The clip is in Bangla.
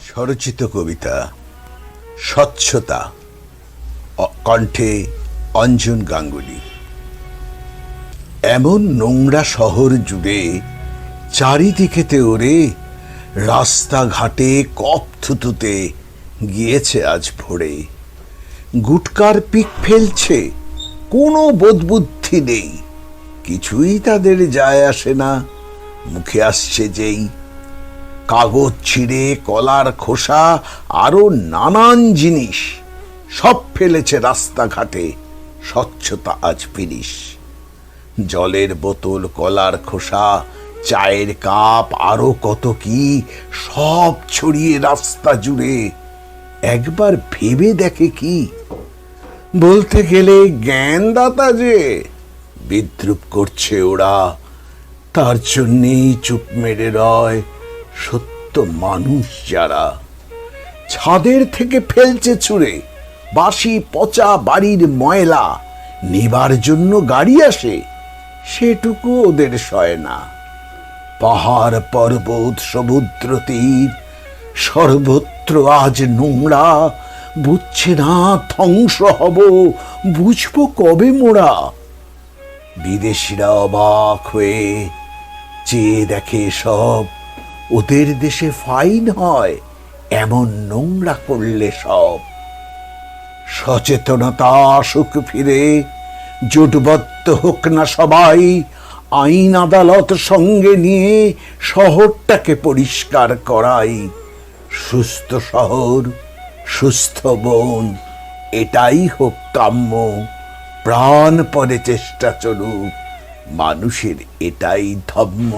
স্বরচিত কবিতা স্বচ্ছতা, কণ্ঠে অঞ্জন গাঙ্গুলি। এমন নোংরা শহর জুড়ে চারিদিকেতে ওরে রাস্তাঘাটে কপ থুতুতে গিয়েছে আজ ভোরে। গুটকার পিক ফেলছে, কোনো বোধবুদ্ধি নেই, কিছুই তাদের যায় আসে না, মুখে আসছে যেই। কাগজ ছিঁড়ে, কলার খোসা, আরো নানান জিনিস সব ফেলেছে রাস্তাঘাটে, স্বচ্ছতা আজ ফিরিস। জলের বোতল, কলার খোসা, চায়ের কাপ, আরো কত কি সব ছড়িয়ে রাস্তা জুড়ে। একবার ভেবে দেখে কি, বলতে গেলে জ্ঞানদাতা যে বিদ্রুপ করছে ওরা, তার জন্যেই চুপ মেরে রয় সত্য মানুষ যারা। ছাদের থেকে ফেলছে ছুঁড়ে বাসি পচা বাড়ির ময়লা, নেবার জন্য গাড়ি আসে সেটুকু ওদের সয় না। পাহাড় পর্বত সমুদ্র তীর সর্বত্র আজ নোংরা, বুঝছে না ধ্বংস হব, বুঝবো কবে মোরা। বিদেশিরা অবাক হয়ে চেয়ে দেখে সব, ওদের দেশে ফাইন হয় এমন নোংরা করলে সব। সচেতনতা আসুক ফিরে, জোটবদ্ধ হোক না সবাই, আইন আদালত সঙ্গে নিয়ে শহরটাকে পরিষ্কার করাই। সুস্থ শহর, সুস্থ বন, এটাই হোক কাম্য। প্রাণপণে চেষ্টা চলুক, মানুষের এটাই ধর্ম।